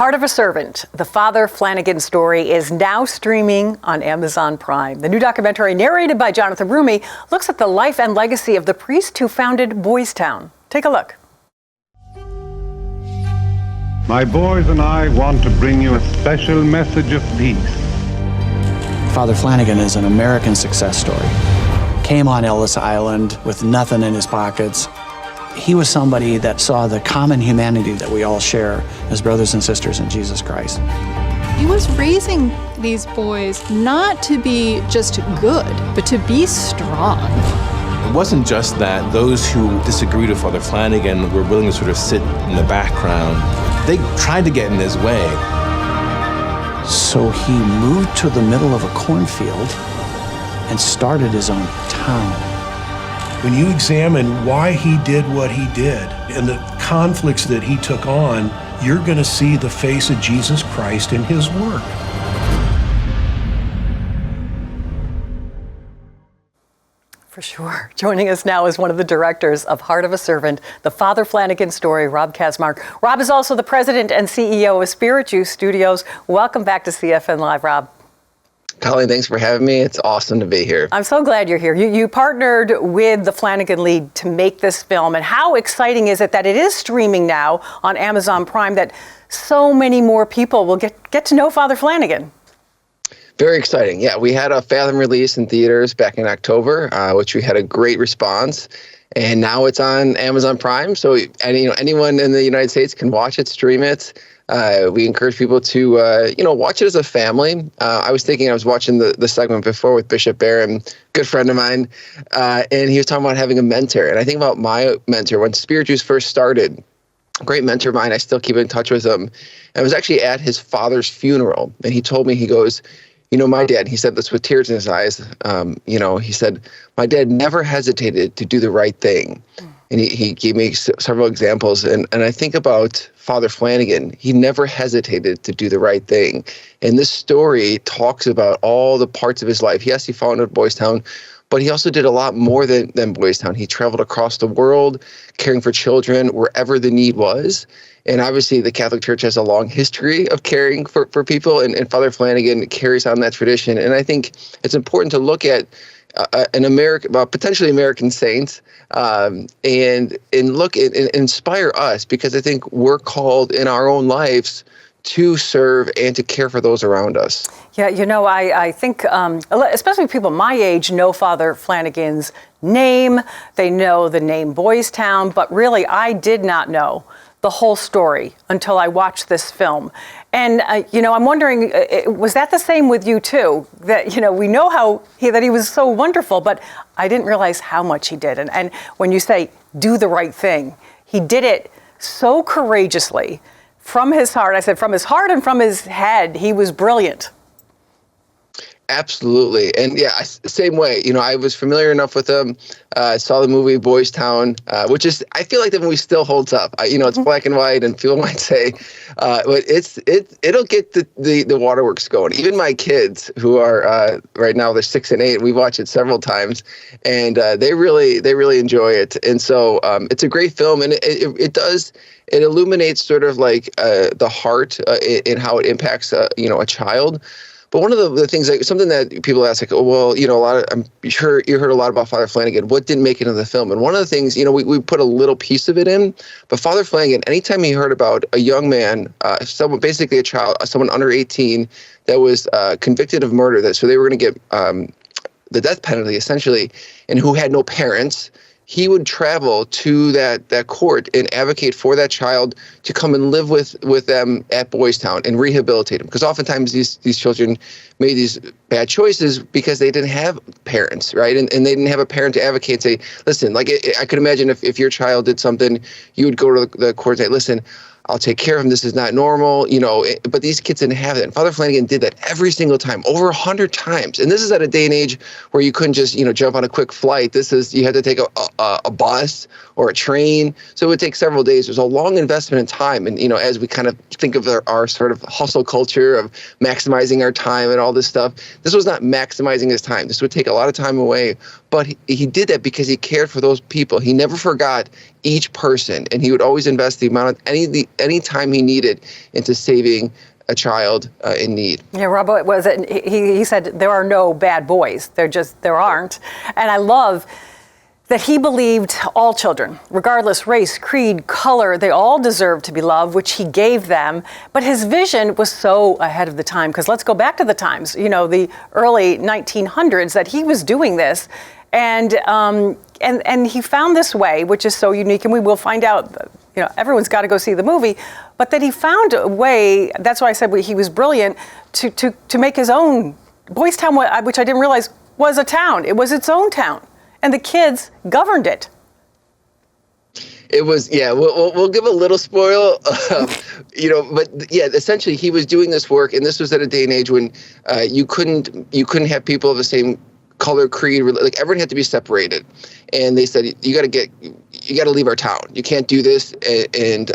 Heart of a Servant, the Father Flanagan Story, is now streaming on Amazon Prime. The new documentary, narrated by Jonathan Roumie, looks at the life and legacy of the priest who founded Boys Town. Take a look. My boys and I want to bring you a special message of peace. Father Flanagan is an American success story. Came on Ellis Island with nothing in his pockets. He was somebody that saw the common humanity that we all share as brothers and sisters in Jesus Christ. He was raising these boys not to be just good, but to be strong. It wasn't just that those who disagreed with Father Flanagan were willing to sort of sit in the background. They tried to get in his way. So he moved to the middle of a cornfield and started his own town. When you examine why he did what he did and the conflicts that he took on, you're going to see the face of Jesus Christ in his work. For sure. Joining us now is one of the directors of Heart of a Servant, the Father Flanagan Story, Rob Kaczmark. Rob is also the president and CEO of Spirit Juice Studios. Welcome back to CFN Live, Rob. Colleen, thanks for having me. It's awesome to be here. I'm so glad you're here. You partnered with the Flanagan League to make this film. And how exciting is it that it is streaming now on Amazon Prime, that so many more people will get to know Father Flanagan? Very exciting. Yeah, we had a Fathom release in theaters back in October, which we had a great response. And now it's on Amazon Prime. So anyone in the United States can watch it, stream it. We encourage people to, watch it as a family. I was watching the segment before with Bishop Barron, good friend of mine, and he was talking about having a mentor. And I think about my mentor when Spirit Juice first started. A great mentor of mine. I still keep in touch with him. I was actually at his father's funeral, and he told me, he goes, my dad, he said this with tears in his eyes, he said, my dad never hesitated to do the right thing. And he gave me several examples. And I think about Father Flanagan. He never hesitated to do the right thing. And this story talks about all the parts of his life. Yes, he founded Boys Town, but he also did a lot more than Boys Town. He traveled across the world, caring for children wherever the need was. And obviously, the Catholic Church has a long history of caring for people, and Father Flanagan carries on that tradition. And I think it's important to look at potentially American saints, and look and inspire us, because I think we're called in our own lives to serve and to care for those around us. Yeah, I think especially people my age know Father Flanagan's name. They know the name Boys Town, but really I did not know the whole story until I watched this film. And, I'm wondering, was that the same with you too? That, we know that he was so wonderful, but I didn't realize how much he did. And when you say do the right thing, he did it so courageously from his heart. I said from his heart and from his head, he was brilliant. Absolutely. And yeah, same way. I was familiar enough with him. Saw the movie Boys Town, which is, I feel like the movie still holds up. It's black and white, and people might say, but it'll get the waterworks going. Even my kids, who are right now, they're 6 and 8, we've watched it several times, and they really enjoy it. And so it's a great film, and it illuminates sort of like the heart and how it impacts a child. But one of the things, something that people ask, like, I'm sure you heard a lot about Father Flanagan. What didn't make it into the film? And one of the things, we put a little piece of it in. But Father Flanagan, anytime he heard about a young man, basically a child, someone under 18, that was convicted of murder, so they were going to get the death penalty, essentially, and who had no parents, he would travel to that court and advocate for that child to come and live with them at Boys Town and rehabilitate them. Because oftentimes these children made these bad choices because they didn't have parents, right? And they didn't have a parent to advocate and say, listen, like I could imagine if your child did something, you would go to the court and say, listen, I'll take care of him. This is not normal, but these kids didn't have that. And Father Flanagan did that every single time, over 100 times. And this is at a day and age where you couldn't just, jump on a quick flight. You had to take a bus or a train. So it would take several days. There's a long investment in time. And, as we kind of think of our sort of hustle culture of maximizing our time and all this stuff, this was not maximizing his time. This would take a lot of time away. but he did that because he cared for those people. He never forgot each person, and he would always invest the amount of any time he needed into saving a child in need. Yeah, Robert, he said there are no bad boys. There aren't. And I love that he believed all children, regardless race, creed, color, they all deserve to be loved, which he gave them. But his vision was so ahead of the time, because let's go back to the times, the early 1900s that he was doing this. And he found this way, which is so unique, and we will find out, everyone's got to go see the movie, but that he found a way, that's why I said he was brilliant, to make his own. Boys Town, which I didn't realize was a town. It was its own town. And the kids governed it. It was, yeah, we'll give a little spoil, but yeah, essentially he was doing this work, and this was at a day and age when you couldn't have people of the same color, creed, like everyone had to be separated. And they said, you got to leave our town. You can't do this. And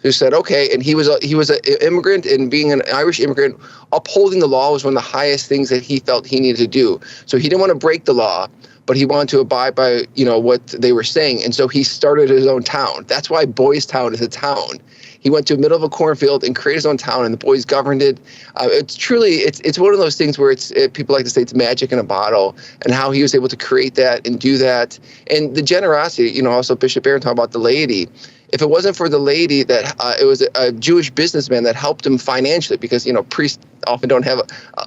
who said, okay. And he was an immigrant, and being an Irish immigrant, upholding the law was one of the highest things that he felt he needed to do. So he didn't want to break the law, but he wanted to abide by, what they were saying. And so he started his own town. That's why Boys Town is a town. He went to the middle of a cornfield and created his own town, and the boys governed it. It's one of those things where people like to say it's magic in a bottle, and how he was able to create that and do that. And the generosity, also Bishop Barron talked about the laity. If it wasn't for the lady, that it was a Jewish businessman that helped him financially, because priests often don't have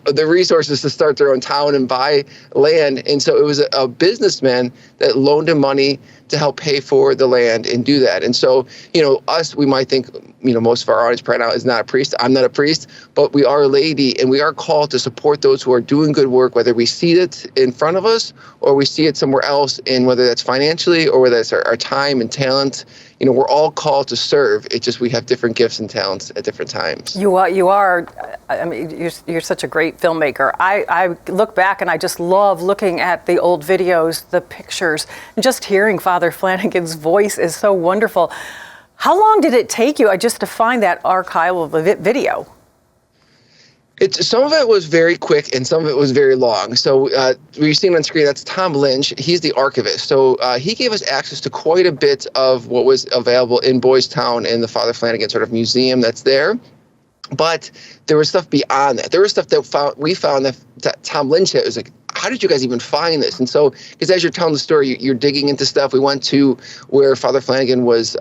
the resources to start their own town and buy land, and so it was a businessman that loaned him money to help pay for the land and do that. And so, we might think, most of our audience right now is not a priest. I'm not a priest, but we are a laity, and we are called to support those who are doing good work, whether we see it in front of us or we see it somewhere else, and whether that's financially or whether it's our time and talent. We're all called to serve. It's just we have different gifts and talents at different times. You are. I mean, you're such a great filmmaker. I look back and I just love looking at the old videos, the pictures, and just hearing Father Flanagan's voice is so wonderful. How long did it take you just to find that archival video? Some of it was very quick and some of it was very long. So you're seeing on screen, that's Tom Lynch. He's the archivist. So he gave us access to quite a bit of what was available in Boys Town and the Father Flanagan sort of museum that's there. But there was stuff beyond that. There was stuff that we found that Tom Lynch had. It was like, how did you guys even find this? And so, because as you're telling the story, you're digging into stuff. We went to where Father Flanagan was,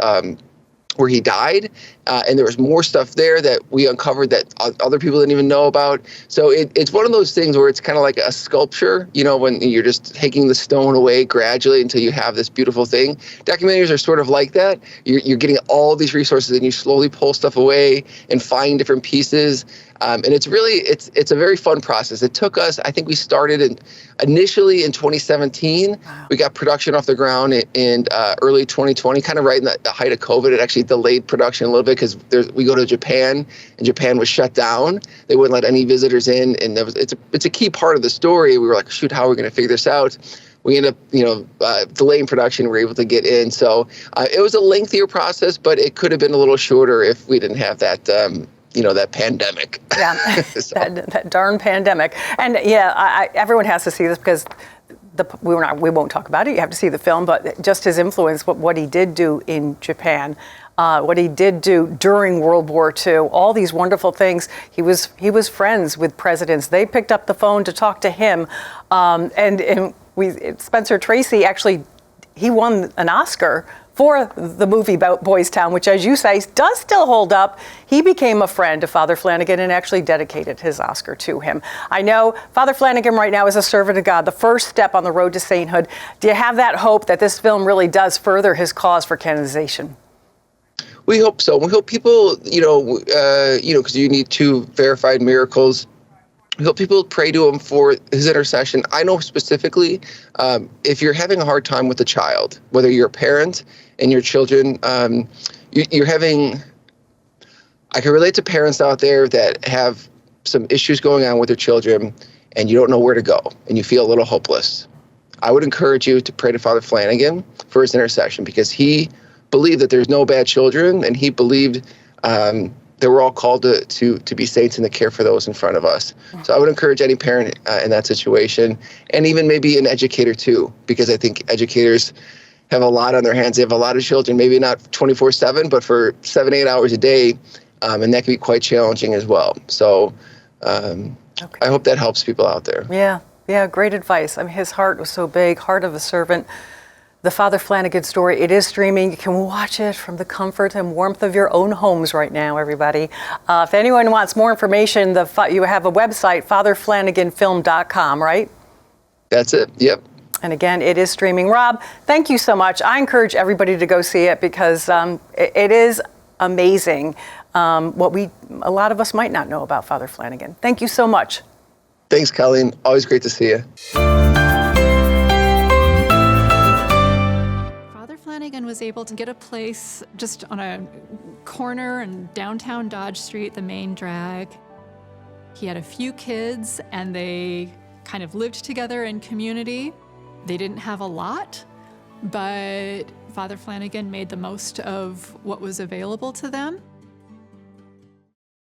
where he died, and there was more stuff there that we uncovered that other people didn't even know about. So it's one of those things where it's kind of like a sculpture, when you're just taking the stone away gradually until you have this beautiful thing. Documentaries are sort of like that. You're getting all these resources, and you slowly pull stuff away and find different pieces. And it's a very fun process. It took us, I think we started initially in 2017. Wow. We got production off the ground in early 2020, kind of right in the height of COVID. It actually delayed production a little bit because we go to Japan, and Japan was shut down. They wouldn't let any visitors in, and it's a key part of the story. We were like, shoot, how are we going to figure this out? We ended up, delaying production. We were able to get in. So it was a lengthier process, but it could have been a little shorter if we didn't have that that pandemic. Yeah, so. that darn pandemic. And yeah, everyone has to see this because we won't talk about it. You have to see the film, but just his influence, what he did do in Japan, what he did do during World War II, all these wonderful things. He was friends with presidents. They picked up the phone to talk to him, Spencer Tracy actually, he won an Oscar for the movie about Boys Town, which, as you say, does still hold up. He became a friend of Father Flanagan and actually dedicated his Oscar to him. I know Father Flanagan right now is a servant of God, the first step on the road to sainthood. Do you have that hope that this film really does further his cause for canonization? We hope so. We hope people, because you need 2 verified miracles. We hope people pray to him for his intercession. I know specifically, if you're having a hard time with a child, whether you're a parent and your children, you're having, I can relate to parents out there that have some issues going on with their children and you don't know where to go and you feel a little hopeless. I would encourage you to pray to Father Flanagan for his intercession, because he believed that there's no bad children, and he believed that we're all called to be saints and to care for those in front of us. So I would encourage any parent in that situation, and even maybe an educator too, because I think educators have a lot on their hands. They have a lot of children, maybe not 24/7, but for 7-8 hours a day, and that can be quite challenging as well. So I hope that helps people out there. Yeah, great advice. I mean, his heart was so big, heart of a servant. The Father Flanagan Story, it is streaming. You can watch it from the comfort and warmth of your own homes right now, everybody. If anyone wants more information, you have a website, fatherflanaganfilm.com, right? That's it, yep. And again, it is streaming. Rob, thank you so much. I encourage everybody to go see it because it is amazing what a lot of us might not know about Father Flanagan. Thank you so much. Thanks, Colleen. Always great to see you. Father Flanagan was able to get a place just on a corner in downtown Dodge Street, the main drag. He had a few kids and they kind of lived together in community. They didn't have a lot, but Father Flanagan made the most of what was available to them.